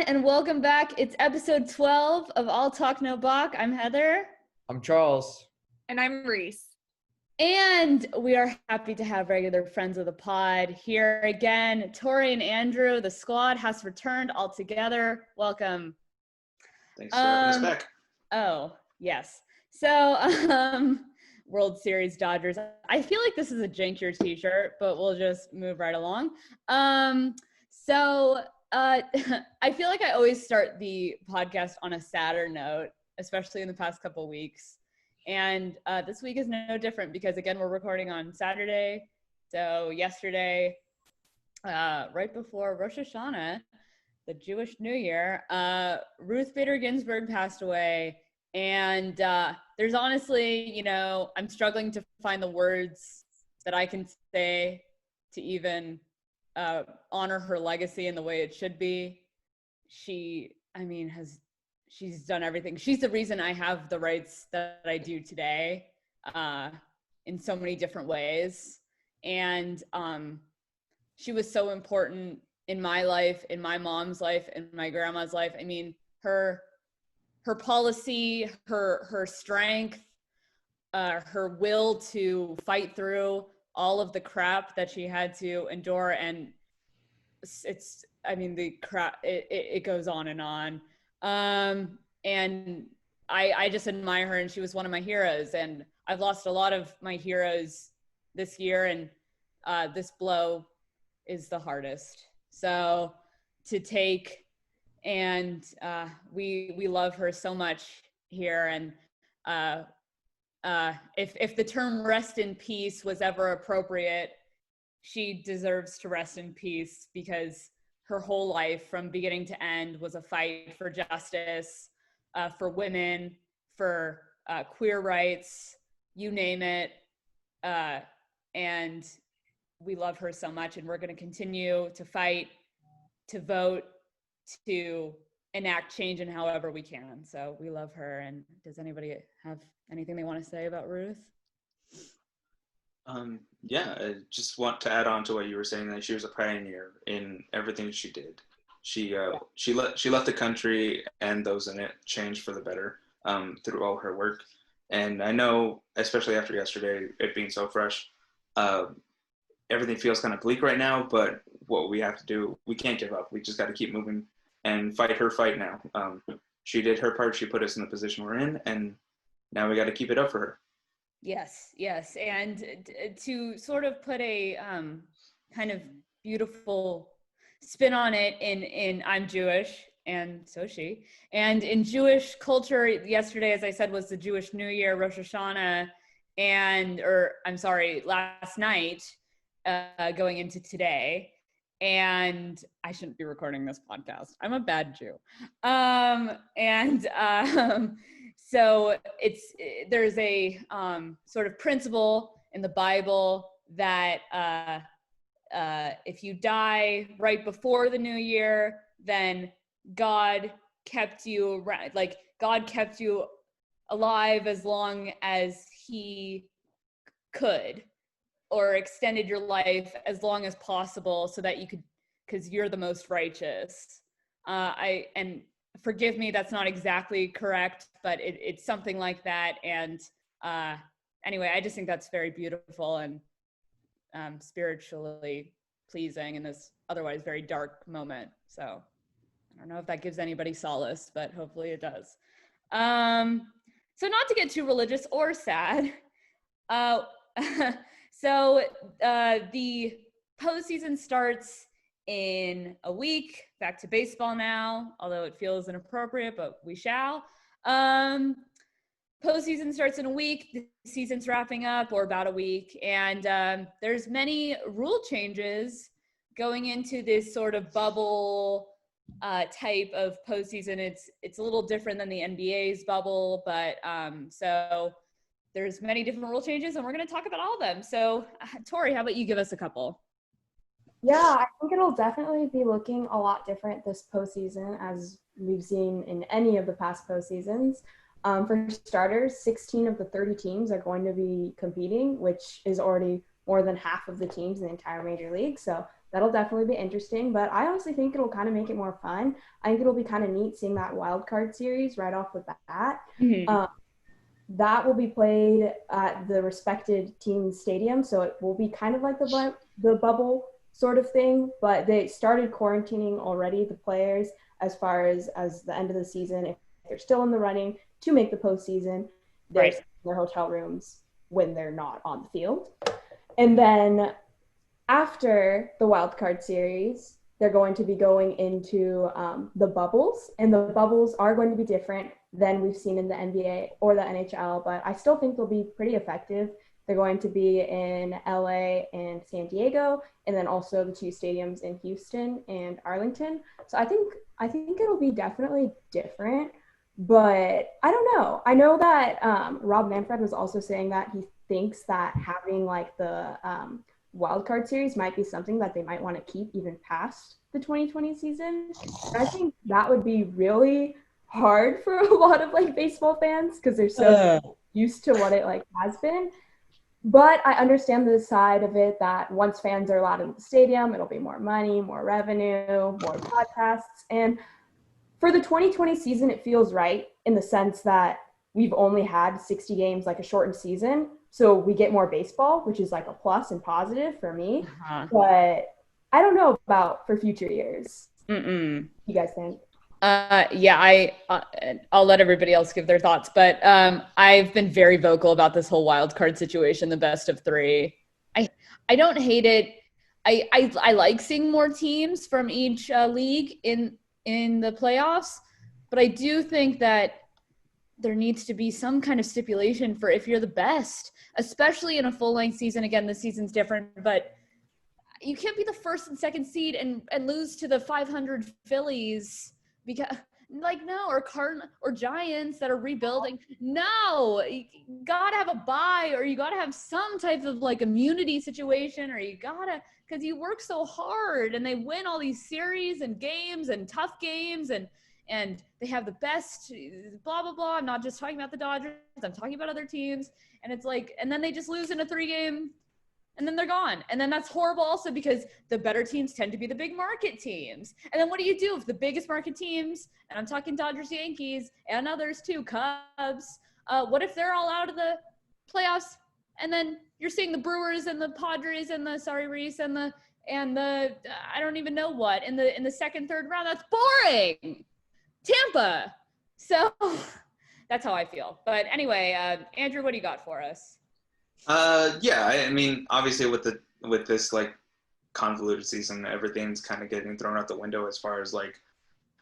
and welcome back. It's episode 12 of All Talk No Balk. I'm Heather. I'm Charles. And I'm Reese. And we are happy to have regular friends of the pod here again. Tori and Andrew, the squad has returned all together. Welcome. Thanks for having us back. Oh, yes. So, World Series Dodgers. I feel like this is a Jinkier t-shirt, but we'll just move right along. I feel like I always start the podcast on a sadder note, especially in the past couple of weeks. And this week is no different because, again, we're recording on Saturday. So yesterday, right before Rosh Hashanah, the Jewish New Year, Ruth Bader Ginsburg passed away. And there's honestly, I'm struggling to find the words that I can say to even honor her legacy in the way it should be. She's done everything. She's the reason I have the rights that I do today in so many different ways. And she was so important in my life, in my mom's life, in my grandma's life. I mean, her policy, her strength, her will to fight through all of the crap that she had to endure, and it goes on and on. And I just admire her, and she was one of my heroes, and I've lost a lot of my heroes this year, and this blow is the hardest. So to take, and we love her so much here, and if the term rest in peace was ever appropriate, she deserves to rest in peace, because her whole life from beginning to end was a fight for justice, for women, for queer rights, you name it. And we love her so much, and we're going to continue to fight, to vote, to enact change in however we can. So we love her. And does anybody have anything they want to say about Ruth? Yeah, I just want to add on to what you were saying, that she was a pioneer in everything she did. She left the country and those in it changed for the better through all her work. And I know, especially after yesterday, it being so fresh, everything feels kind of bleak right now, but what we have to do, we can't give up. We just got to keep moving and fight her fight now. She did her part. She put us in the position we're in, and now we got to keep it up for her. Yes. And to sort of put a kind of beautiful spin on it, in I'm Jewish, and so she. And in Jewish culture, yesterday, as I said, was the Jewish New Year, Rosh Hashanah, last night, going into today. And I shouldn't be recording this podcast. I'm a bad Jew. So there's a sort of principle in the Bible that if you die right before the new year, then God kept you around, like God kept you alive as long as he could, or extended your life as long as possible so that you could, because you're the most righteous. And forgive me, that's not exactly correct, but it's something like that. And anyway, I just think that's very beautiful and spiritually pleasing in this otherwise very dark moment. So I don't know if that gives anybody solace, but hopefully it does. So not to get too religious or sad, so the postseason starts in a week. Back to baseball now, although it feels inappropriate, but we shall. Postseason starts in a week. The season's wrapping up, or about a week, and there's many rule changes going into this sort of bubble type of postseason. It's a little different than the NBA's bubble, but so there's many different rule changes, and we're going to talk about all of them. So, Tori, how about you give us a couple? Yeah, I think it'll definitely be looking a lot different this postseason, as we've seen in any of the past postseasons. For starters, 16 of the 30 teams are going to be competing, which is already more than half of the teams in the entire major league. So that'll definitely be interesting. But I honestly think it'll kind of make it more fun. I think it'll be kind of neat seeing that wild card series right off the bat. Mhm. That will be played at the respected team stadium, so it will be kind of like the bubble sort of thing. But they started quarantining already the players as far as the end of the season. If they're still in the running to make the postseason, they're Right. in their hotel rooms when they're not on the field. And then after the wild card series, they're going to be going into the bubbles, and the bubbles are going to be different than we've seen in the NBA or the NHL, but I still think they'll be pretty effective. They're going to be in LA and San Diego, and then also the two stadiums in Houston and Arlington. So I think it'll be definitely different, but I don't know. I know that Rob Manfred was also saying that he thinks that having like the wildcard series might be something that they might want to keep even past the 2020 season. And I think that would be really hard for a lot of like baseball fans because they're so used to what it like has been. But I understand the side of it that once fans are allowed in the stadium, it'll be more money, more revenue, more podcasts. And for the 2020 season, it feels right in the sense that we've only had 60 games, like a shortened season. So we get more baseball, which is like a plus and positive for me. Uh-huh. But I don't know about for future years. Mm-mm. You guys think? I'll let everybody else give their thoughts, but I've been very vocal about this whole wild card situation, the best of three. I don't hate it. I like seeing more teams from each league in the playoffs, but I do think that there needs to be some kind of stipulation for if you're the best, especially in a full length season. Again, this season's different, but you can't be the first and second seed and lose to the 500 Phillies because like no, or or Giants that are rebuilding. No, you gotta have a bye, or you gotta have some type of like immunity situation, or you gotta, because you work so hard and they win all these series and games and tough games and they have the best blah blah blah. I'm not just talking about the Dodgers, I'm talking about other teams. And it's like, and then they just lose in a 3-game and then they're gone. And then that's horrible also because the better teams tend to be the big market teams. And then what do you do if the biggest market teams, and I'm talking Dodgers, Yankees, and others too, Cubs, what if they're all out of the playoffs? And then you're seeing the Brewers and the Padres and the Reese and the I don't even know what in the second, third round. That's boring. Tampa. So that's how I feel. But anyway, Andrew, what do you got for us? Yeah, I mean, obviously with this like convoluted season, everything's kind of getting thrown out the window as far as like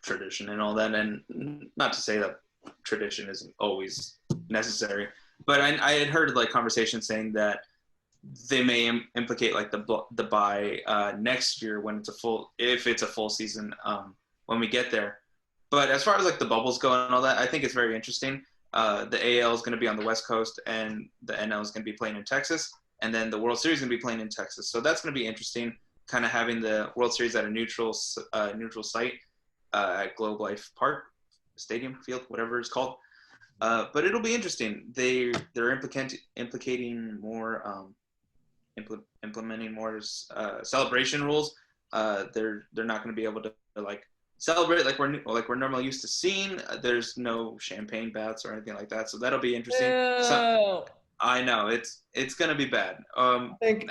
tradition and all that. And not to say that tradition isn't always necessary, but I had heard like conversations saying that they may implicate like the bye next year when if it's a full season when we get there. But as far as like the bubbles go and all that, I think it's very interesting. The AL is going to be on the West Coast, and the NL is going to be playing in Texas, and then the World Series is going to be playing in Texas. So that's going to be interesting, kind of having the World Series at a neutral site at Globe Life Park, Stadium, Field, whatever it's called. But it'll be interesting. They're implicating more, implementing more celebration rules. They're not going to be able to like celebrate like we're normally used to seeing. There's no champagne baths or anything like that, so that'll be interesting. So, I know it's gonna be bad. I think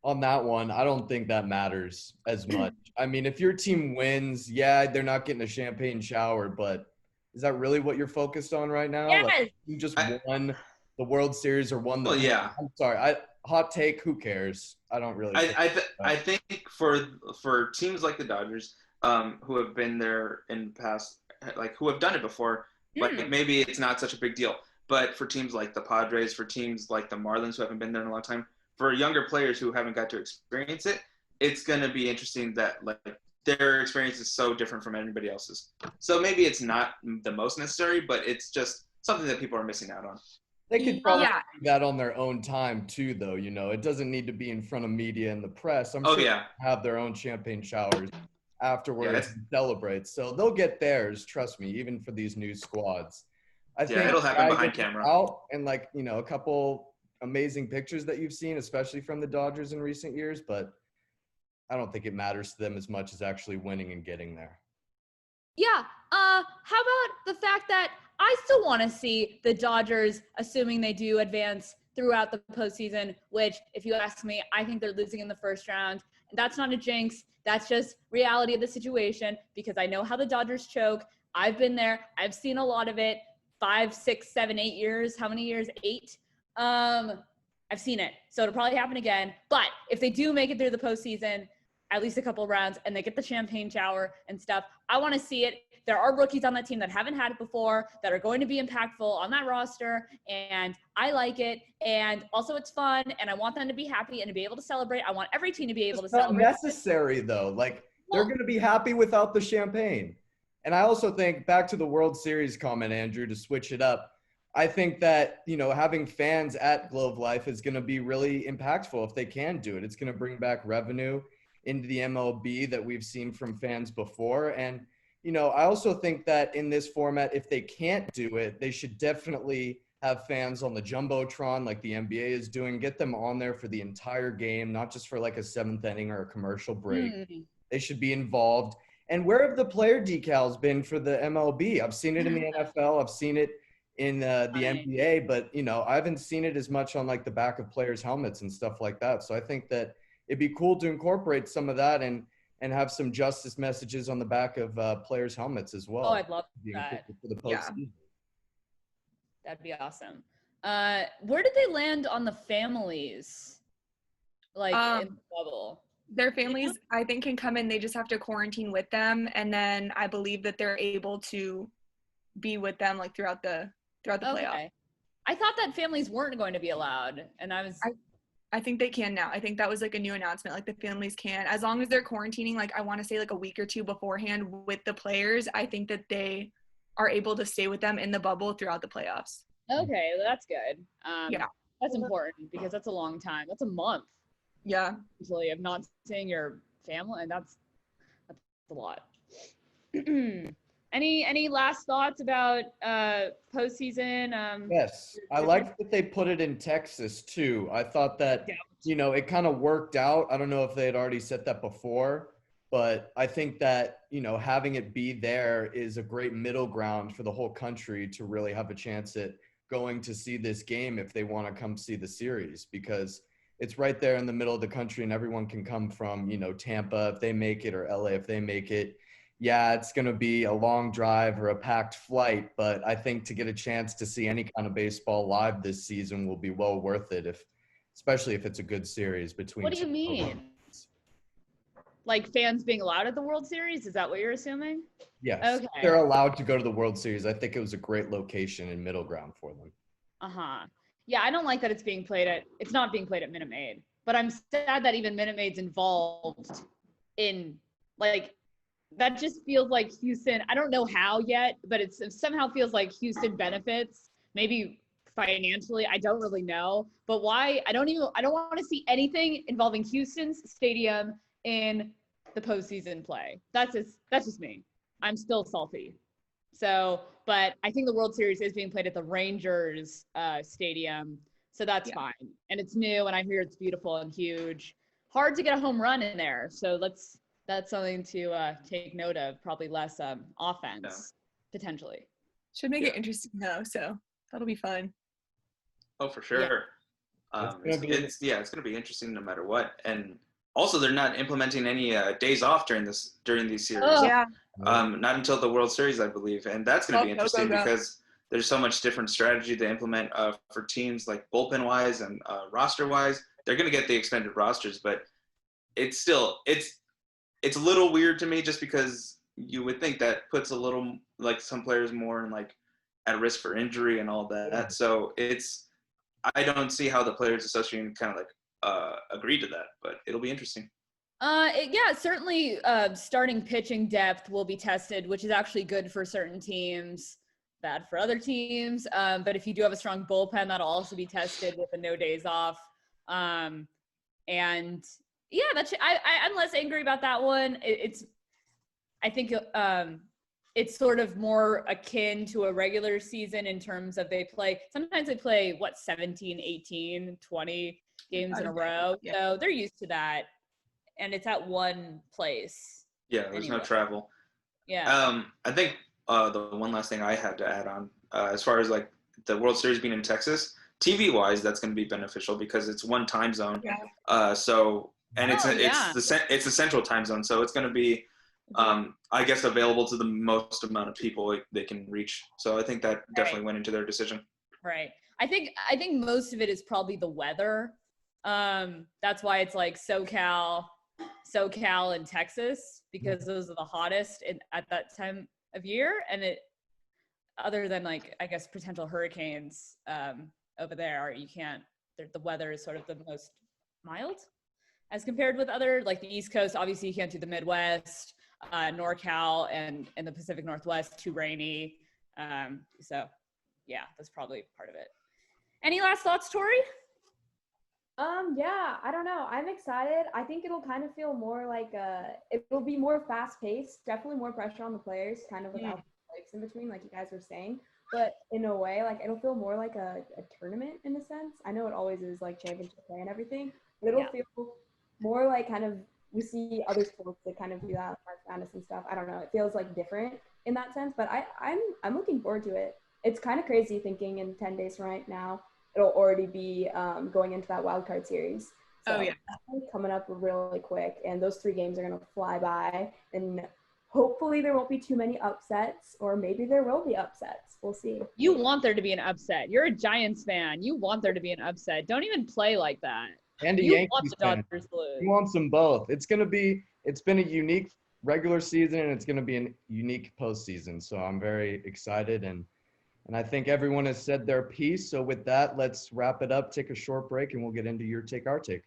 on that one, I don't think that matters as much. I mean, if your team wins, yeah, they're not getting a champagne shower, but is that really what you're focused on right now? Yes. Like, you just won the World Series or won the. Well, yeah. I'm sorry. Hot take. Who cares? I don't really. I think for teams like the Dodgers, who have been there in the past, like who have done it before, like maybe it's not such a big deal. But for teams like the Padres, for teams like the Marlins who haven't been there in a long time, for younger players who haven't got to experience it, it's going to be interesting that like their experience is so different from anybody else's. So maybe it's not the most necessary, but it's just something that people are missing out on. They could probably do that on their own time too, though. You know, it doesn't need to be in front of media and the press. I'm sure they have their own champagne showers afterwards and celebrate. So they'll get theirs, trust me, even for these new squads. I think it'll happen behind camera. And like, you know, a couple amazing pictures that you've seen, especially from the Dodgers in recent years, but I don't think it matters to them as much as actually winning and getting there. Yeah. How about the fact that I still want to see the Dodgers, assuming they do advance throughout the postseason, which, if you ask me, I think they're losing in the first round. And that's not a jinx. That's just reality of the situation, because I know how the Dodgers choke. I've been there. I've seen a lot of it. 5, 6, 7, 8 years. How many years? 8. I've seen it. So it'll probably happen again. But if they do make it through the postseason, at least a couple of rounds, and they get the champagne shower and stuff, I want to see it. There are rookies on that team that haven't had it before that are going to be impactful on that roster, and I like it. And also it's fun, and I want them to be happy and to be able to celebrate. I want every team to be able to celebrate. It's not necessary, though. Like, they're going to be happy without the champagne. And I also think, back to the World Series comment, Andrew, to switch it up, I think that, having fans at Globe Life is going to be really impactful if they can do it. It's going to bring back revenue into the MLB that we've seen from fans before. And, I also think that in this format, if they can't do it, they should definitely have fans on the Jumbotron like the NBA is doing, get them on there for the entire game, not just for like a 7th inning or a commercial break. They should be involved. And where have the player decals been for the MLB? I've seen it in the NFL. I've seen it in the NBA, but, I haven't seen it as much on like the back of players' helmets and stuff like that. So I think that it'd be cool to incorporate some of that and have some justice messages on the back of players' helmets as well. Oh, I'd love that. For the postseason. Yeah. That'd be awesome. Where did they land on the families? Like in the bubble? Their families, I think, can come in. They just have to quarantine with them, and then I believe that they're able to be with them like throughout the playoff. I thought that families weren't going to be allowed, and I think they can now. I think that was like a new announcement. Like the families can, as long as they're quarantining, like I want to say like a week or 2 beforehand with the players, I think that they are able to stay with them in the bubble throughout the playoffs. Okay, well, that's good. Yeah. That's important because that's a long time. That's a month. Yeah. Usually of not seeing your family, and that's a lot. Any last thoughts about postseason? Yes, I like that they put it in Texas too. I thought that it kind of worked out. I don't know if they had already said that before, but I think that having it be there is a great middle ground for the whole country to really have a chance at going to see this game if they want to come see the series, because it's right there in the middle of the country and everyone can come from Tampa if they make it, or LA if they make it. Yeah, it's going to be a long drive or a packed flight, but I think to get a chance to see any kind of baseball live this season will be well worth it, especially if it's a good series between. What do you mean? Like fans being allowed at the World Series? Is that what you're assuming? Yes. Okay. They're allowed to go to the World Series. I think it was a great location and middle ground for them. Yeah, I don't like that it's not being played at Minute Maid, but I'm sad that even Minute Maid's involved in that just feels like Houston. I don't know how yet, but it somehow feels like Houston benefits, maybe financially. I don't really know, but why? I don't want to see anything involving Houston's stadium in the postseason play. That's just me. I'm still salty. So, but I think the World Series is being played at the Rangers stadium, so that's fine. And it's new, and I hear it's beautiful and huge. Hard to get a home run in there, so that's something to take note of. Probably less offense, potentially. Should make it interesting though, so that'll be fun. Oh, for sure. It's going to be interesting no matter what. And also, they're not implementing any days off during these series. Not until the World Series, I believe, and that's going to be interesting because there's so much different strategy to implement for teams like bullpen wise and roster wise. They're going to get the extended rosters, but it's a little weird to me just because you would think that puts a little some players more in at risk for injury and all that. Yeah. So I don't see how the Players Association kind of agree to that, but it'll be interesting. Certainly starting pitching depth will be tested, which is actually good for certain teams, bad for other teams. But if you do have a strong bullpen, that'll also be tested with the no days off. I'm less angry about that one. I think it's sort of more akin to a regular season in terms of sometimes they play 17, 18, 20 games in a row. So they're used to that. and it's at one place. Yeah, there's no travel. Yeah. I think the one last thing I had to add on, as far as like the World Series being in Texas, TV wise, that's going to be beneficial because it's one time zone. Yeah. It's the central time zone, so it's going to be, I guess, available to the most amount of people they can reach. So I think that definitely went into their decision. Right. I think most of it is probably the weather. That's why it's like SoCal and Texas, because those are the hottest at that time of year. And it, other than like, I guess, potential hurricanes over there, the weather is sort of the most mild as compared with other, like the East Coast. Obviously you can't do the Midwest, NorCal and the Pacific Northwest, too rainy. So yeah, that's probably part of it. Any last thoughts, Tori? Yeah, I don't know. I'm excited. I think it'll kind of feel more like it'll be more fast paced, definitely more pressure on the players, kind of without breaks in between, like you guys were saying. But in a way, like it'll feel more like a tournament in a sense. I know it always is like championship play and everything, but it'll feel more like kind of, we see other sports that kind of do that, like March Madness and stuff. I don't know. It feels like different in that sense, but I'm looking forward to it. It's kind of crazy thinking in 10 days from right now, it'll already be going into that wild card series. So coming up really quick, and those 3 games are going to fly by, and hopefully there won't be too many upsets, or maybe there will be upsets. We'll see. You want there to be an upset. You're a Giants fan. You want there to be an upset. Don't even play like that. And you want the Dodgers to lose. He wants them both. It's been a unique regular season, and it's going to be a unique postseason. So I'm very excited, and I think everyone has said their piece. So with that, let's wrap it up, take a short break, and we'll get into your take, our take.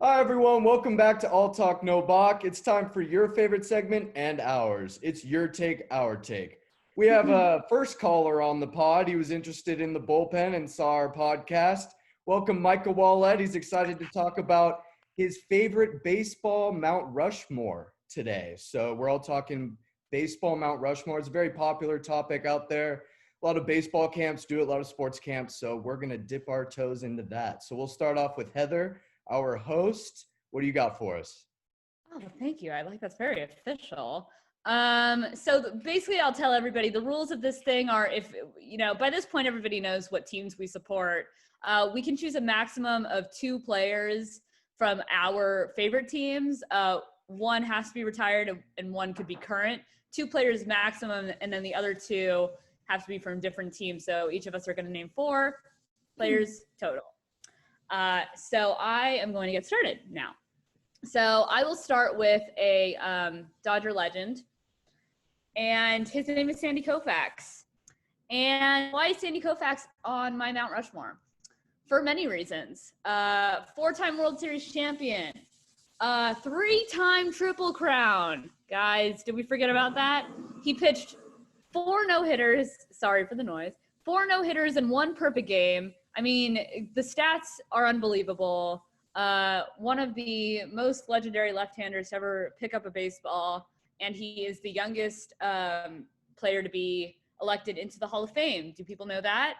Hi, everyone. Welcome back to All Talk No Balk. It's time for your favorite segment and ours. It's your take, our take. We have a first caller on the pod. He was interested in the bullpen and saw our podcast. Welcome, Micah Wallet. He's excited to talk about his favorite baseball Mount Rushmore today. So we're all talking baseball Mount Rushmore. It's a very popular topic out there. A lot of baseball camps do it, a lot of sports camps. So we're going to dip our toes into that. So we'll start off with Heather, our host. What do you got for us? Oh, thank you. I like that's very official. Basically I'll tell everybody the rules of this thing are, if, by this point, everybody knows what teams we support. We can choose a maximum of 2 players from our favorite teams. One has to be retired and one could be current. 2 players maximum, and then the other 2 have to be from different teams. So each of us are going to name 4 players total. So I am going to get started now. So I will start with a Dodger legend, and his name is Sandy Koufax. And why is Sandy Koufax on my Mount Rushmore? For many reasons. 4-time World Series champion, 3-time Triple Crown. Guys, did we forget about that? He pitched 4 no-hitters. Sorry for the noise. 4 no-hitters and 1 perfect game. I mean, the stats are unbelievable. One of the most legendary left-handers to ever pick up a baseball, and he is the youngest player to be elected into the Hall of Fame. Do people know that?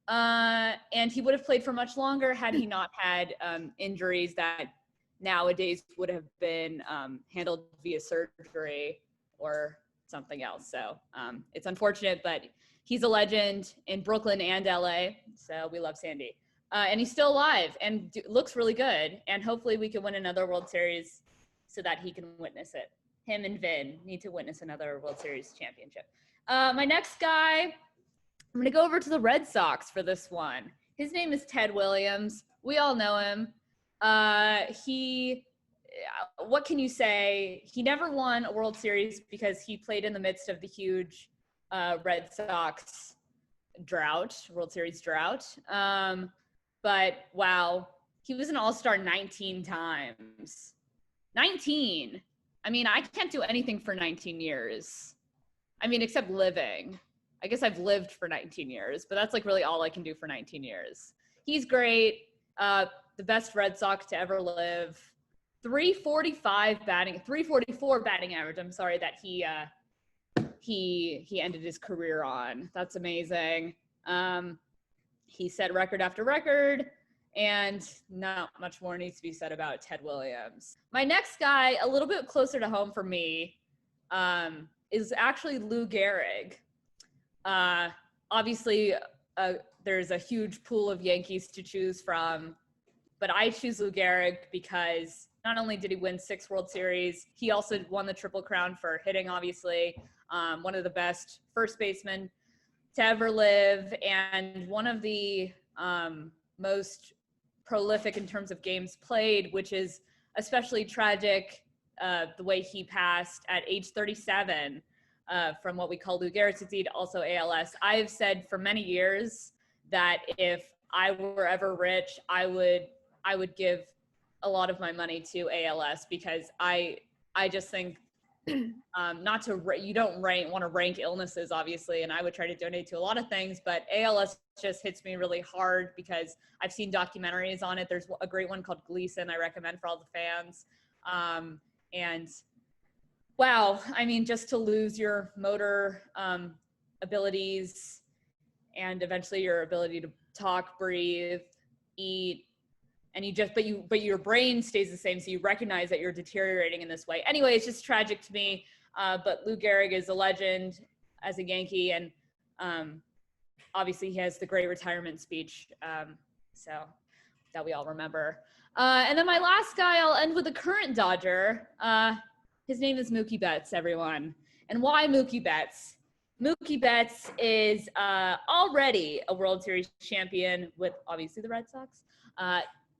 And he would have played for much longer had he not had injuries that nowadays would have been handled via surgery or something else. So it's unfortunate, but he's a legend in Brooklyn and LA. So we love Sandy. And he's still alive and looks really good. And hopefully we can win another World Series so that he can witness it. Him and Vin need to witness another World Series championship. My next guy, I'm going to go over to the Red Sox for this one. His name is Ted Williams. We all know him. What can you say? He never won a World Series because he played in the midst of the huge Red Sox drought, World Series drought. but wow, he was an all-star 19 times. 19. I mean, I can't do anything for 19 years. I mean, except living. I guess I've lived for 19 years, but that's like really all I can do for 19 years. He's great. The best Red Sox to ever live. 344 batting average. I'm sorry that he ended his career on. That's amazing. He set record after record, and not much more needs to be said about Ted Williams. My next guy, a little bit closer to home for me, is actually Lou Gehrig. Obviously, there's a huge pool of Yankees to choose from, but I choose Lou Gehrig because not only did he win 6 World Series, he also won the Triple Crown for hitting, obviously, one of the best first basemen to ever live, and one of the most prolific in terms of games played, which is especially tragic, the way he passed at age 37 from what we call Lou Gehrig's disease, also ALS. I've said for many years that if I were ever rich, I would give a lot of my money to ALS, because I just think you don't want to rank illnesses, obviously, and I would try to donate to a lot of things, but ALS just hits me really hard because I've seen documentaries on it. There's a great one called Gleason I recommend for all the fans. And wow, I mean, just to lose your motor abilities and eventually your ability to talk, breathe, eat, and but your brain stays the same, so you recognize that you're deteriorating in this way. Anyway, it's just tragic to me. But Lou Gehrig is a legend as a Yankee, and obviously he has the great retirement speech, so that we all remember. And then my last guy, I'll end with a current Dodger. His name is Mookie Betts, everyone. And why Mookie Betts? Mookie Betts is already a World Series champion with, obviously, the Red Sox,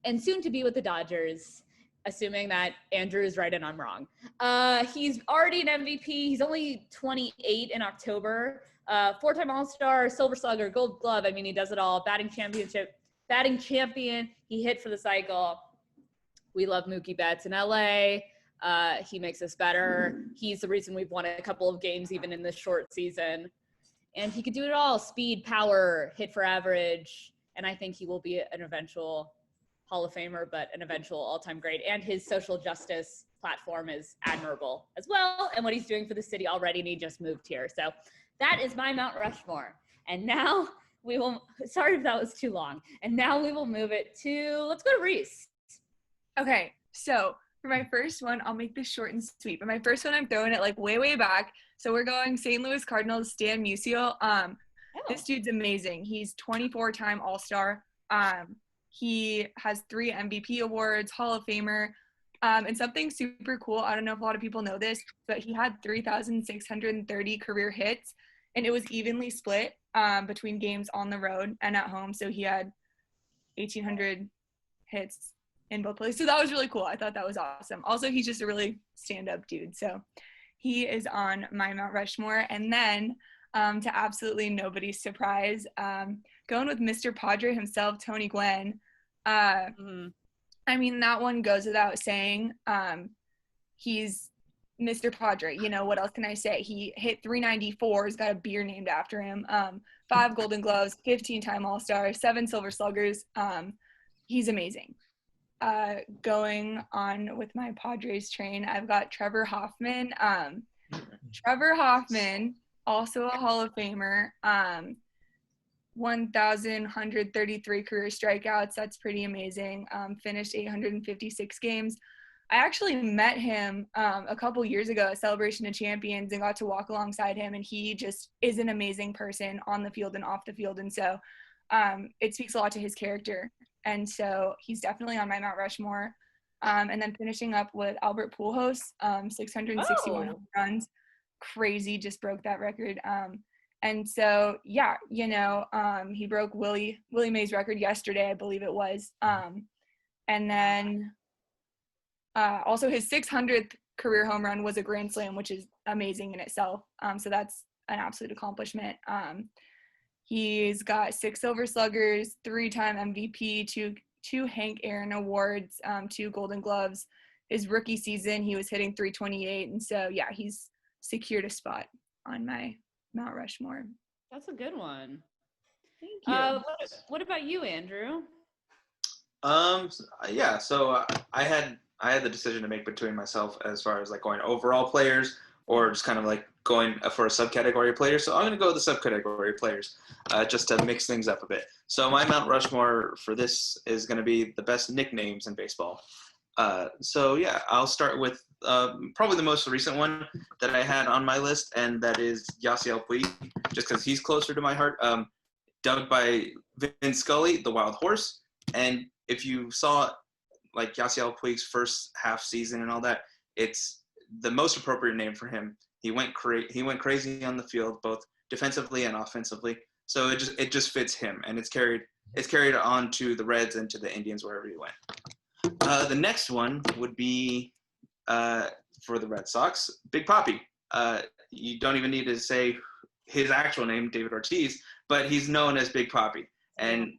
and soon to be with the Dodgers, assuming that Andrew is right and I'm wrong. He's already an MVP. He's only 28 in October. 4-time All-Star, Silver Slugger, Gold Glove. I mean, he does it all. Batting champion. He hit for the cycle. We love Mookie Betts in LA. He makes us better. He's the reason we've won a couple of games even in this short season. And he could do it all: speed, power, hit for average. And I think he will be an eventual Hall of Famer, but an eventual all-time great. And his social justice platform is admirable as well. And what he's doing for the city already, and he just moved here. So that is my Mount Rushmore. And now we will, sorry if that was too long. And now we will move it to, let's go to Reese. Okay, so for my first one, I'll make this short and sweet. But my first one, I'm throwing it like way, way back. So we're going St. Louis Cardinals, Stan Musial. This dude's amazing. He's 24-time All-Star. He has 3 MVP awards, Hall of Famer. And something super cool, I don't know if a lot of people know this, but he had 3,630 career hits, and it was evenly split between games on the road and at home. So he had 1,800 hits in both places. So that was really cool. I thought that was awesome. Also, he's just a really stand-up dude. So he is on my Mount Rushmore. And then to absolutely nobody's surprise, going with Mr. Padre himself, Tony Gwynn. I mean, that one goes without saying. He's Mr. Padre. You know, what else can I say? He hit 394. He's got a beer named after him. 5 Golden Gloves, 15-time All-Star, 7 Silver Sluggers. He's amazing. Going on with my Padres train, I've got Trevor Hoffman. Trevor Hoffman, also a Hall of Famer. 1,133 career strikeouts. That's pretty amazing. Finished 856 games. I actually met him a couple years ago at Celebration of Champions and got to walk alongside him, and he just is an amazing person on the field and off the field. And so it speaks a lot to his character. And so he's definitely on my Mount Rushmore. And then finishing up with Albert Pujols, 661 home runs. Crazy, just broke that record. And so, yeah, you know, he broke Willie Mays' record yesterday, I believe it was. And then also his 600th career home run was a grand slam, which is amazing in itself. So that's an absolute accomplishment. He's got 6 Silver Sluggers, 3-time MVP, two Hank Aaron Awards, 2 Golden Gloves. His rookie season, he was hitting .328, and so yeah, he's secured a spot on my Mount Rushmore. That's a good one. Thank you. What about you, Andrew? Yeah. So I had the decision to make between myself as far as like going overall players or just kind of like going for a subcategory of players. So I'm going to go with the subcategory of players, just to mix things up a bit. So my Mount Rushmore for this is going to be the best nicknames in baseball. So yeah, I'll start with probably the most recent one that I had on my list, and that is Yasiel Puig, just because he's closer to my heart. Dubbed by Vin Scully, the Wild Horse. And if you saw like Yasiel Puig's first half season and all that, it's the most appropriate name for him. He went crazy on the field, both defensively and offensively. So it just fits him, and it's carried on to the Reds and to the Indians wherever he went. The next one would be for the Red Sox, Big Papi. You don't even need to say his actual name, David Ortiz, but he's known as Big Papi, and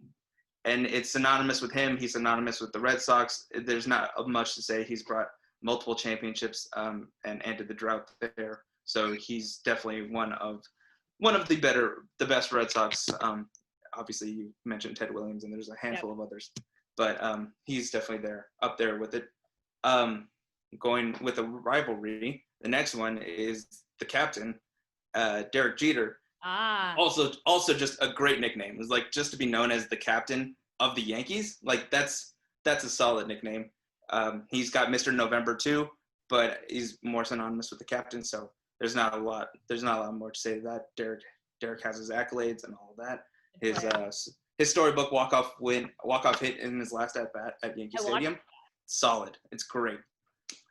it's synonymous with him. He's synonymous with the Red Sox. There's not much to say. He's brought multiple championships and ended the drought there. So he's definitely one of the best Red Sox. Obviously, you mentioned Ted Williams, and there's a handful of others, but he's definitely up there with it. Going with a rivalry, the next one is the captain, Derek Jeter. Also just a great nickname. It's like just to be known as the captain of the Yankees, like that's a solid nickname. He's got Mr. November too, but he's more synonymous with the captain. So there's not a lot more to say to that. Derek has his accolades and all of that. His storybook walk-off hit in his last at bat at Yankee Stadium. Solid. It's great.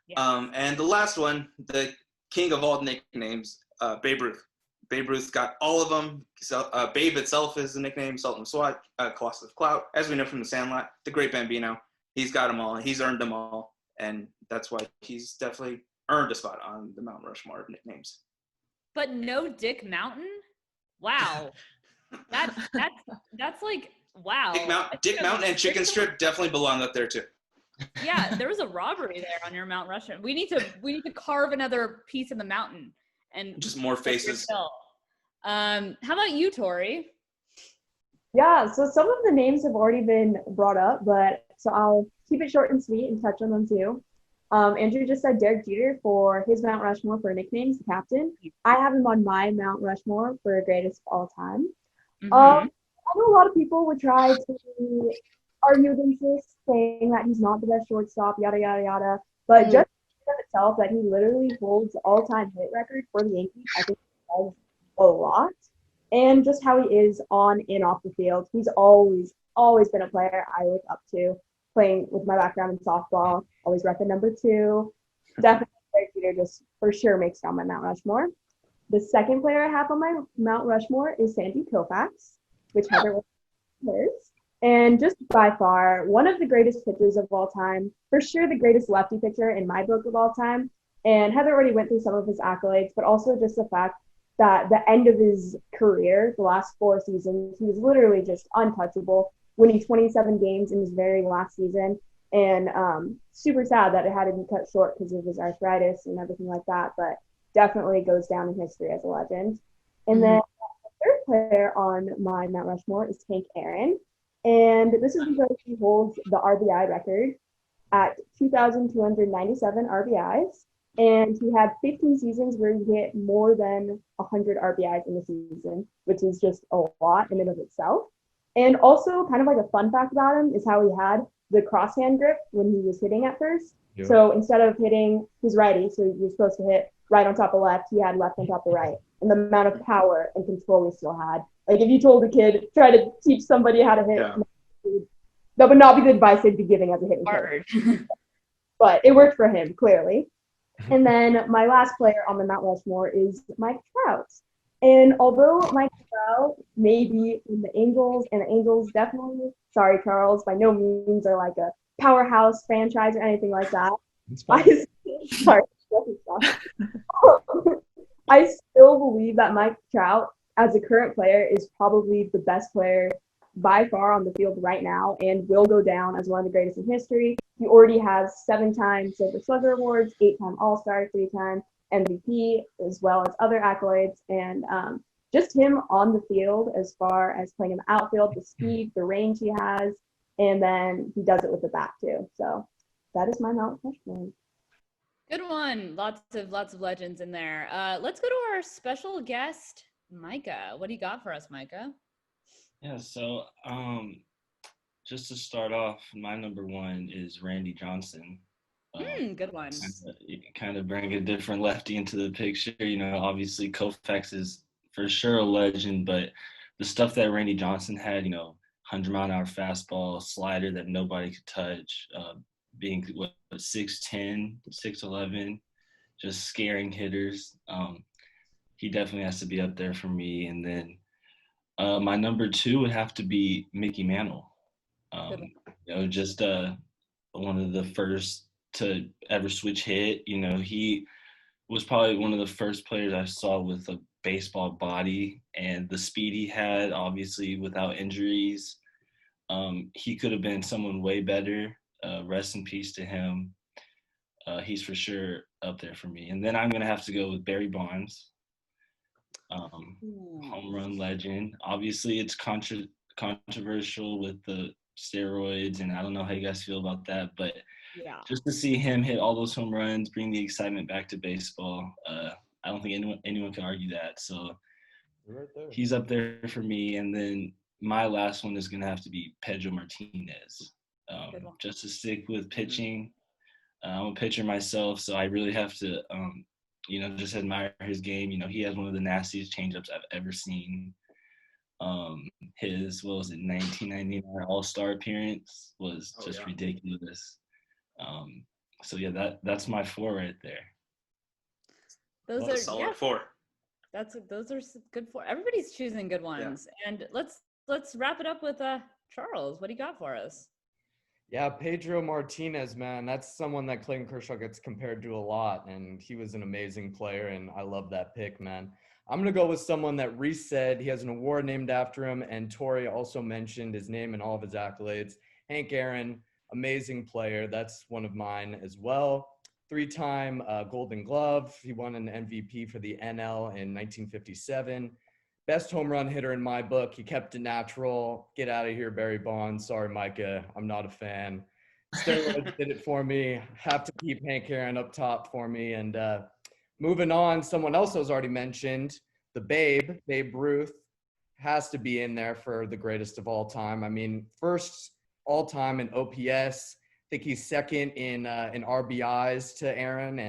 Yes. And the last one, the king of all nicknames, Babe Ruth. Babe Ruth's got all of them. So, Babe itself is the nickname, Sultan of Swat, Colossus of Clout, as we know from the Sandlot, the Great Bambino. He's got them all. He's earned them all, and that's why he's definitely earned a spot on the Mount Rushmore of nicknames. But no Dick Mountain? Wow. That's like, wow. Dick Mountain and Chicken Strip definitely belong up there too. Yeah, there was a robbery there on your Mount Rushmore. We need to carve another piece of the mountain and just more faces. How about you, Tori? Yeah, so some of the names have already been brought up, but so I'll keep it short and sweet and touch on them too. Andrew just said Derek Jeter for his Mount Rushmore for nicknames, the captain. I have him on my Mount Rushmore for greatest of all time. Mm-hmm. I know a lot of people would try to argue against this, saying that he's not the best shortstop, yada, yada, yada. But just in itself, that he literally holds the all-time hit record for the Yankees, I think says a lot. And just how he is on and off the field. He's always been a player I look up to, playing with my background in softball, always repping number 2. Definitely Derek Jeter just for sure makes it on my Mount Rushmore. The second player I have on my Mount Rushmore is Sandy Koufax, which Heather was hers. And just by far, one of the greatest pitchers of all time, for sure the greatest lefty pitcher in my book of all time. And Heather already went through some of his accolades, but also just the fact that the end of his career, the last 4 seasons, he was literally just untouchable, winning 27 games in his very last season. And super sad that it had to be cut short because of his arthritis and everything like that, but definitely goes down in history as a legend. And then the third player on my Mount Rushmore is Hank Aaron. And this is because he holds the RBI record at 2,297 RBIs. And he had 15 seasons where he hit more than 100 RBIs in the season, which is just a lot in and of itself. And also kind of like a fun fact about him is how he had the crosshand grip when he was hitting at first. Yeah. So instead of hitting, he's righty, so he was supposed to hit right on top of left, he had left on top of right. And the amount of power and control he still had. Like if you told a kid, try to teach somebody how to hit, that would not be the advice they'd be giving as a hitting coach. But it worked for him, clearly. And then my last player on the Mount Rushmore is Mike Trout. And although Mike Trout may be in the Angels, and the Angels definitely, sorry, Charles, by no means are like a powerhouse franchise or anything like that. I still believe that Mike Trout as a current player, is probably the best player by far on the field right now and will go down as one of the greatest in history. He already has 7-time Silver Slugger Awards, 8-time All-Star, 3-time MVP, as well as other accolades. And just him on the field, as far as playing in the outfield, the speed, the range he has, and then he does it with the bat too. So that is my Mount Rushmore. Good one. Lots of legends in there. Let's go to our special guest, Micah. What do you got for us, Micah? Yeah, so just to start off, my number one is Randy Johnson. Good one. Kind of bring a different lefty into the picture. You know, obviously Koufax is for sure a legend, but the stuff that Randy Johnson had, you know, 100-mile-an-hour fastball, slider that nobody could touch, being 6'10", 6'11", just scaring hitters. He definitely has to be up there for me. And then my number two would have to be Mickey Mantle. You know, just one of the first to ever switch hit. You know, he was probably one of the first players I saw with a baseball body and the speed he had, obviously without injuries. He could have been someone way better. Rest in peace to him. He's for sure up there for me. And then I'm going to have to go with Barry Bonds. Home run legend. Obviously, it's controversial with the steroids, and I don't know how you guys feel about that, but just to see him hit all those home runs, bring the excitement back to baseball, I don't think anyone can argue that. So right there. He's up there for me. And then my last one is going to have to be Pedro Martinez. Just to stick with pitching. I'm a pitcher myself, so I really have to, you know, just admire his game. You know, he has one of the nastiest changeups I've ever seen. His, 1999 All-Star appearance was just ridiculous. So yeah, that's my four right there. Those are solid four. Those are good four. Everybody's choosing good ones. Yeah. And let's wrap it up with Charles. What do you got for us? Yeah, Pedro Martinez, man, that's someone that Clayton Kershaw gets compared to a lot, and he was an amazing player, and I love that pick, man. I'm going to go with someone that Reese said he has an award named after him, and Tori also mentioned his name and all of his accolades. Hank Aaron, amazing player. That's one of mine as well. 3-time Golden Glove. He won an MVP for the NL in 1957. Best home run hitter in my book. He kept it natural. Get out of here, Barry Bonds. Sorry, Micah. I'm not a fan. Steroids did it for me. Have to keep Hank Aaron up top for me. And moving on, someone else was already mentioned, the Babe Ruth, has to be in there for the greatest of all time. I mean, first all time in OPS. I think he's second in RBIs to Aaron,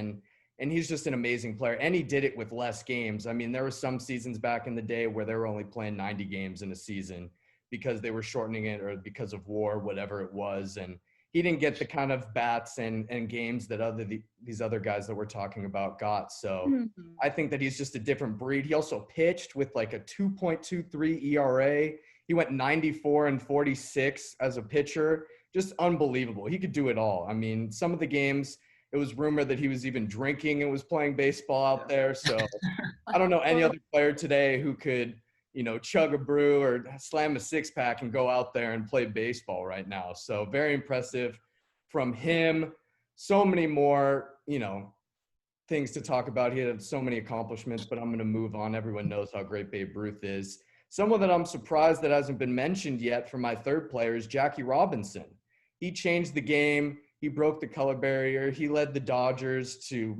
and he's just an amazing player. And he did it with less games. I mean, there were some seasons back in the day where they were only playing 90 games in a season because they were shortening it or because of war, whatever it was. And he didn't get the kind of bats and games that these other guys that we're talking about got. So I think that he's just a different breed. He also pitched with like a 2.23 ERA. He went 94 and 46 as a pitcher. Just unbelievable. He could do it all. I mean, some of the games, it was rumored that he was even drinking and was playing baseball out there. So I don't know any other player today who could, you know, chug a brew or slam a six-pack and go out there and play baseball right now. So very impressive from him. So many more, you know, things to talk about. He had so many accomplishments, but I'm going to move on. Everyone knows how great Babe Ruth is. Someone that I'm surprised that hasn't been mentioned yet for my third player is Jackie Robinson. He changed the game. He broke the color barrier. He led the Dodgers to,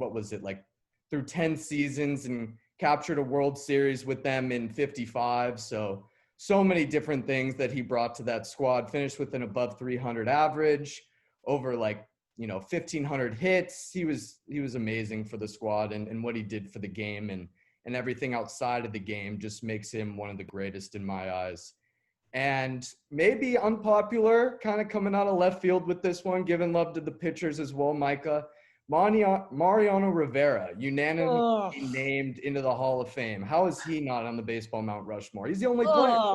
through 10 seasons and captured a World Series with them in 55. So many different things that he brought to that squad. Finished with an above 300 average, over 1,500 hits. He was amazing for the squad, and what he did for the game and everything outside of the game just makes him one of the greatest in my eyes. And maybe unpopular, kind of coming out of left field with this one, giving love to the pitchers as well, Micah. Mariano Rivera, unanimously named into the Hall of Fame. How is he not on the baseball Mount Rushmore? He's the only player.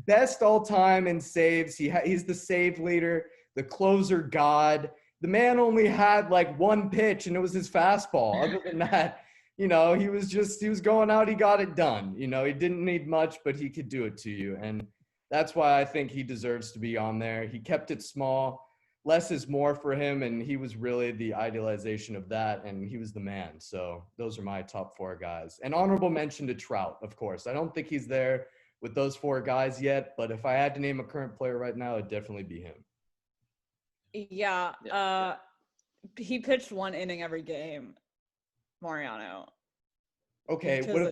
Best all time in saves. He's the save leader, the closer god. The man only had one pitch, and it was his fastball. Other than that, you know, he was going out, he got it done. You know, he didn't need much, but he could do it to you. And that's why I think he deserves to be on there. He kept it small. Less is more for him, and he was really the idealization of that, and he was the man. So those are my top 4 guys. And honorable mention to Trout, of course. I don't think he's there with those 4 guys yet, but if I had to name a current player right now, it'd definitely be him. Yeah. He pitched 1 inning every game, Mariano. Okay, what if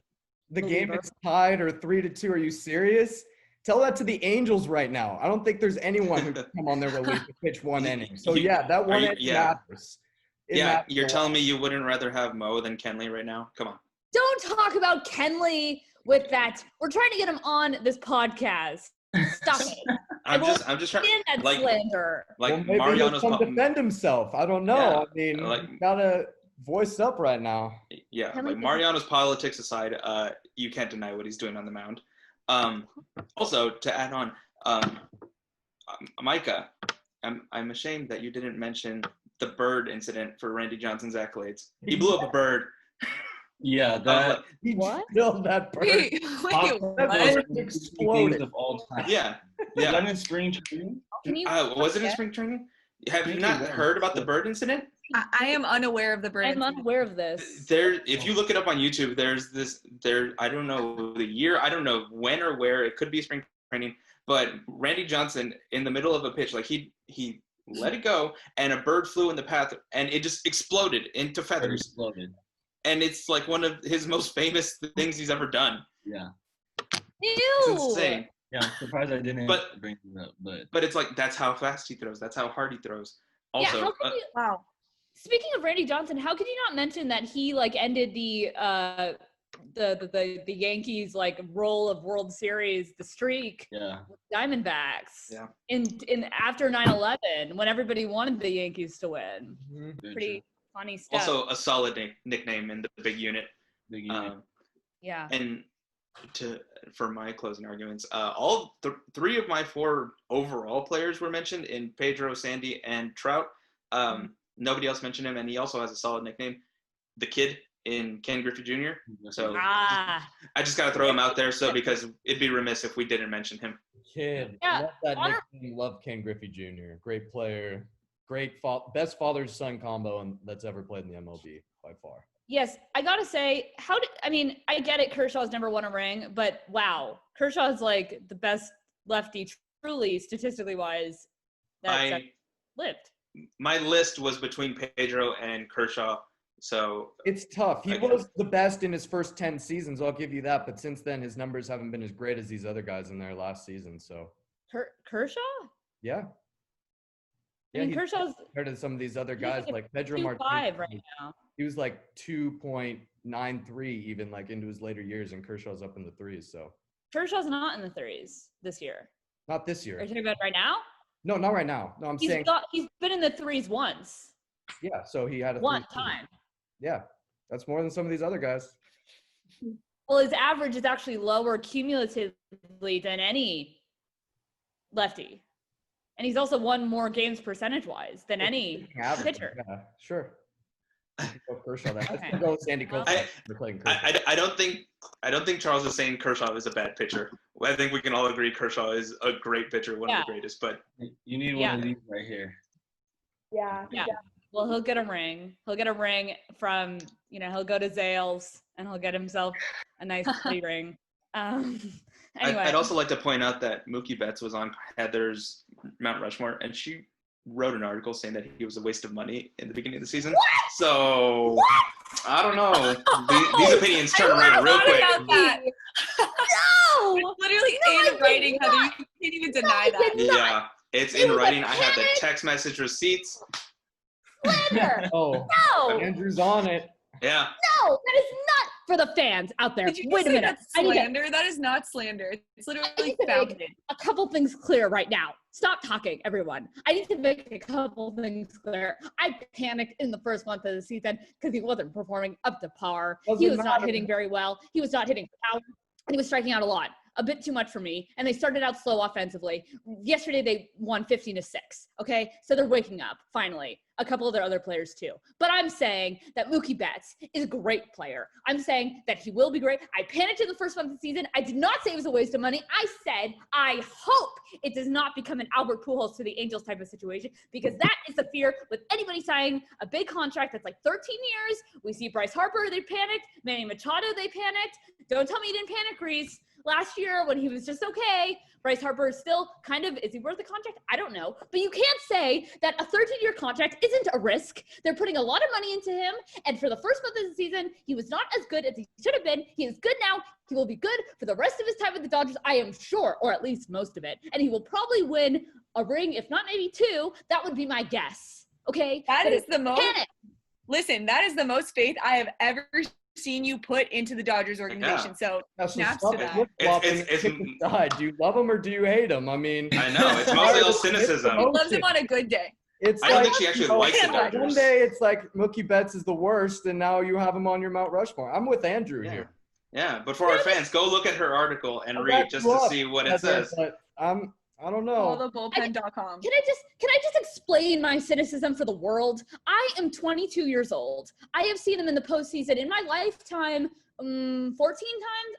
the game is tied or 3-2? Are you serious? Tell that to the Angels right now. I don't think there's anyone who can come on their relief to pitch 1 inning. So that 1 inning matters. You're telling me you wouldn't rather have Mo than Kenley right now? Come on. Don't talk about Kenley with that. We're trying to get him on this podcast. Stop it. I'm just trying that slander. Like maybe Mariano's he'll come defend himself. I don't know. Yeah, I mean, gotta voice up right now. Yeah, like Mariano's politics aside, you can't deny what he's doing on the mound. Also, to add on, Micah, I'm ashamed that you didn't mention the bird incident for Randy Johnson's accolades. He blew up a bird. Yeah, that. He killed that bird. Wait, that bird exploded. Of all time. Yeah. Was that in spring training? Was it in spring training? Have you not heard about the bird incident? I am unaware of the bird. I'm unaware of this. If you look it up on YouTube, I don't know the year, I don't know when or where, it could be spring training, but Randy Johnson, in the middle of a pitch, like he let it go, and a bird flew in the path, and it just exploded into feathers. And it's like one of his most famous things he's ever done. Yeah. Ew. It's insane. Yeah, I'm surprised I didn't bring it up. But it's like, that's how fast he throws. That's how hard he throws. Also, wow. Speaking of Randy Johnson, how could you not mention that he like ended the Yankees like roll of World Series, the streak with Diamondbacks in after 9/11 when everybody wanted the Yankees to win. Mm-hmm. Pretty funny stuff. Also a solid nickname in the big unit. Yeah. And for my closing arguments, all 3 of my 4 overall players were mentioned in Pedro, Sandy, and Trout. Nobody else mentioned him, and he also has a solid nickname, the Kid, in Ken Griffey Jr. So I just got to throw him out there, because it'd be remiss if we didn't mention him. Kid, love that nickname. Love Ken Griffey Jr. Great player, best father-son combo that's ever played in the MLB by far. Yes, I gotta say, I get it. Kershaw's never won a ring, but wow, Kershaw's like the best lefty, truly statistically wise, that lived. My list was between Pedro and Kershaw, so it's tough. He was the best in his first 10 seasons, I'll give you that. But since then, his numbers haven't been as great as these other guys in their last season. So Kershaw? Yeah. I mean, Kershaw's compared to some of these other guys like Pedro Martinez. Right now. He was like 2.93 even like into his later years, and Kershaw's up in the 3s. So Kershaw's not in the 3s this year. Not this year. Are you talking about right now? No, not right now. No, I'm saying he's been in the 3s once. Yeah, so he had one time. Yeah, that's more than some of these other guys. Well, his average is actually lower cumulatively than any lefty. And he's also won more games percent-wise than any pitcher. Yeah, sure. Kershaw. Let's go with Sandy Koufax. I don't think Charles is saying Kershaw is a bad pitcher. I think we can all agree Kershaw is a great pitcher, one of the greatest. But you need one of these right here. Yeah. Well, he'll get a ring. He'll get a ring from, he'll go to Zales and he'll get himself a nice pretty ring. Anyway. I'd also like to point out that Mookie Betts was on Heather's Mount Rushmore, and she wrote an article saying that he was a waste of money in the beginning of the season. What? So I don't know. These opinions turn around real quick. No, it's literally in writing, Heather. You can't even deny that. Yeah, it's in writing. I have the text message receipts. Slander. No. Andrew's on it. Yeah. No, that is not for the fans out there. Did you Wait a minute. That's slander? That is not slander. It's literally founded. A couple things clear right now. Stop talking, everyone. I need to make a couple things clear. I panicked in the first month of the season because he wasn't performing up to par. He was not hitting very well. He was not hitting for power. And he was striking out a lot. a bit too much for me, and they started out slow offensively. Yesterday, they won 15-6, okay? So they're waking up, finally. A couple of their other players, too. But I'm saying that Mookie Betts is a great player. I'm saying that he will be great. I panicked in the first month of the season. I did not say it was a waste of money. I said, I hope it does not become an Albert Pujols to the Angels type of situation, because that is the fear with anybody signing a big contract that's like 13 years. We see Bryce Harper, they panicked. Manny Machado, they panicked. Don't tell me you didn't panic, Reese. Last year when he was just okay, Bryce Harper is still kind of, is he worth the contract? I don't know. But you can't say that a 13-year contract isn't a risk. They're putting a lot of money into him. And for the first month of the season, he was not as good as he should have been. He is good now. He will be good for the rest of his time with the Dodgers, I am sure, or at least most of it. And he will probably win a ring, if not maybe two. That would be my guess. Okay? That is the most, listen, that is the most faith I have ever seen you put into the Dodgers organization. So snaps to that. Do you love him or do you hate him? I mean, I know it's mostly all cynicism. He loves him on a good day. It's I don't think she actually likes the Dodgers. One day it's like Mookie Betts is the worst, and now you have him on your Mount Rushmore. I'm with Andrew here. Yeah, but for our fans, go look at her article and read just to see what it says. But I don't know. Bullpen.com. Can I just explain my cynicism for the world? I am 22 years old. I have seen them in the postseason in my lifetime 14 times.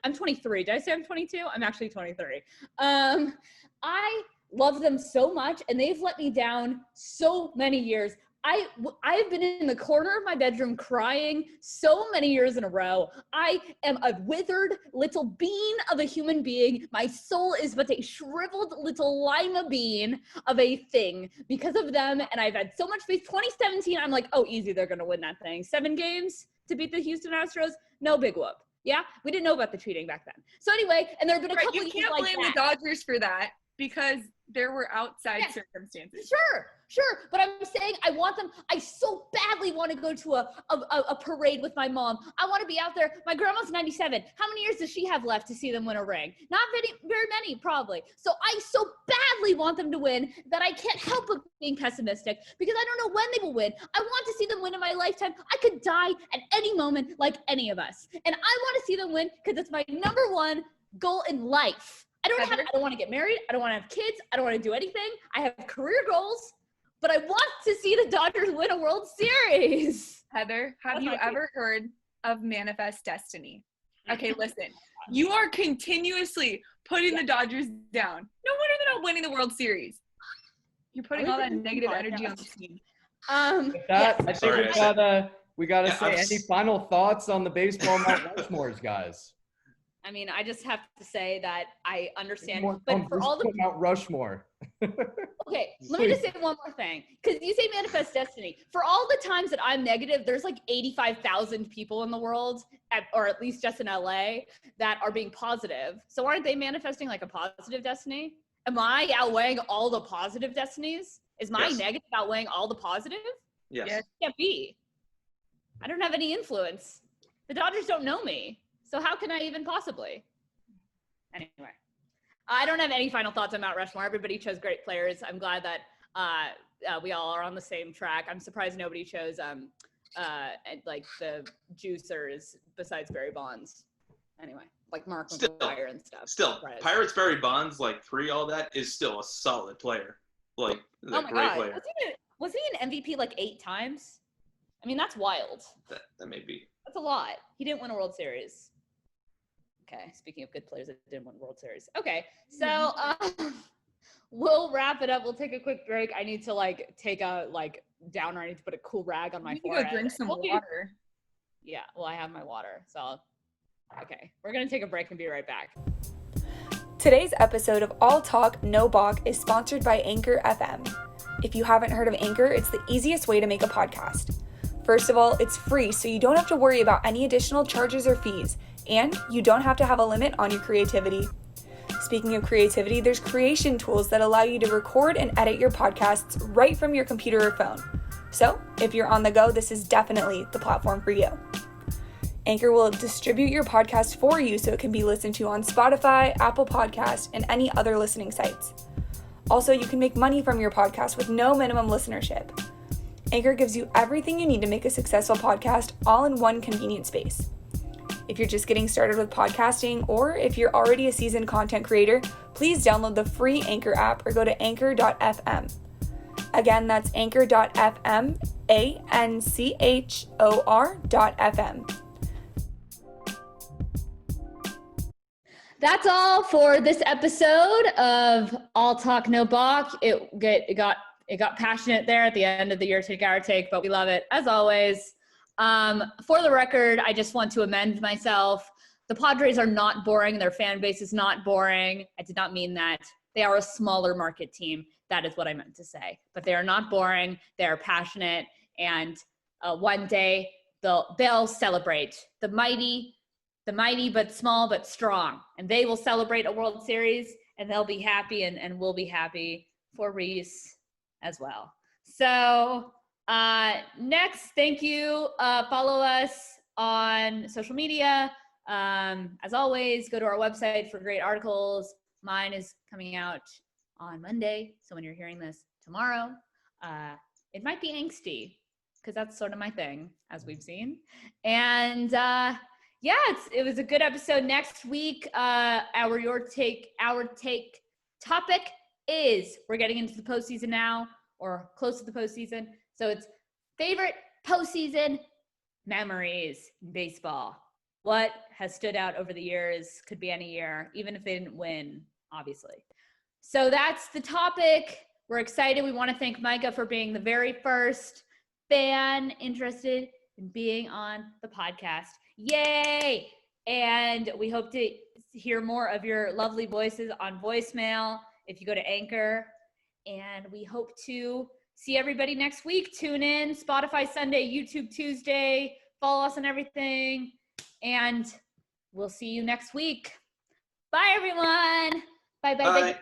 I'm 23. Did I say I'm 22? I'm actually 23. I love them so much, and they've let me down so many years. I've been in the corner of my bedroom crying so many years in a row. I am a withered little bean of a human being. My soul is but a shriveled little lima bean of a thing because of them, and I've had so much faith. 2017, I'm like, oh, easy, they're going to win that thing. 7 games to beat the Houston Astros, no big whoop. Yeah, we didn't know about the cheating back then. So anyway, and there have been a couple you can't blame the Dodgers for that because there were outside circumstances. Sure. But I'm saying I want them. I so badly want to go to a parade with my mom. I want to be out there. My grandma's 97. How many years does she have left to see them win a ring? Not very many, probably. So I so badly want them to win that I can't help but being pessimistic because I don't know when they will win. I want to see them win in my lifetime. I could die at any moment like any of us. And I want to see them win because it's my number one goal in life. I don't want to get married. I don't want to have kids. I don't want to do anything. I have career goals, but I want to see the Dodgers win a World Series. Heather, have you ever heard of Manifest Destiny? Okay, listen. You are continuously putting the Dodgers down. No wonder they're not winning the World Series. You're putting all that negative energy on the team. With that, I think we gotta say any final thoughts on the baseball Mount Rushmores, guys. I mean, I just have to say that I understand, but for all the Mount Rushmore. Okay, let me just say one more thing, because you say Manifest Destiny. For all the times that I'm negative, there's like 85,000 people in the world, or at least just in LA, that are being positive. So aren't they manifesting like a positive destiny? Am I outweighing all the positive destinies? Is my negative outweighing all the positive? Yes. It can't be. I don't have any influence. The Dodgers don't know me. So how can I even possibly? Anyway, I don't have any final thoughts on Mount Rushmore. Everybody chose great players. I'm glad that we all are on the same track. I'm surprised nobody chose like the juicers besides Barry Bonds. Anyway, like Mark McGwire and stuff. Still, Pirates Barry Bonds, like all that is still a solid player. Like, oh my God. Player. Was he an MVP like 8 times? I mean, that's wild. That may be. That's a lot. He didn't win a World Series. Okay, speaking of good players that didn't win World Series. Okay, so we'll wrap it up. We'll take a quick break. I need to take a downer. I need to put a cool rag on my forehead. Go drink some water. Yeah, well, I have my water. So, okay, we're gonna take a break and be right back. Today's episode of All Talk, No Balk is sponsored by Anchor FM. If you haven't heard of Anchor, it's the easiest way to make a podcast. First of all, it's free, so you don't have to worry about any additional charges or fees, and you don't have to have a limit on your creativity. Speaking of creativity, there's creation tools that allow you to record and edit your podcasts right from your computer or phone. So, if you're on the go, this is definitely the platform for you. Anchor will distribute your podcast for you so it can be listened to on Spotify, Apple Podcasts, and any other listening sites. Also, you can make money from your podcast with no minimum listenership. Anchor gives you everything you need to make a successful podcast all in one convenient space. If you're just getting started with podcasting, or if you're already a seasoned content creator, please download the free Anchor app or go to anchor.fm. Again, that's anchor.fm, ANCHOR.FM. That's all for this episode of All Talk No Balk. It got passionate there at the end of the Your Take, Our Take, but we love it as always. For the record, I just want to amend myself. The Padres are not boring. Their fan base is not boring. I did not mean that. They are a smaller market team. That is what I meant to say. But they are not boring. They are passionate. And one day they'll celebrate the mighty but small but strong. And they will celebrate a World Series, and they'll be happy, and we'll be happy for Reese as well. So next, thank you. Follow us on social media. As always, go to our website for great articles. Mine is coming out on Monday, so when you're hearing this tomorrow, it might be angsty because that's sort of my thing, as we've seen. And it was a good episode. Next week, our take topic is we're getting into the postseason now, or close to the postseason. So it's favorite postseason memories in baseball. What has stood out over the years? Could be any year, even if they didn't win, obviously. So that's the topic. We're excited. We want to thank Micah for being the very first fan interested in being on the podcast. Yay! And we hope to hear more of your lovely voices on voicemail if you go to Anchor. And we hope to see everybody next week. Tune in, Spotify Sunday, YouTube Tuesday. Follow us on everything. And we'll see you next week. Bye, everyone. Bye.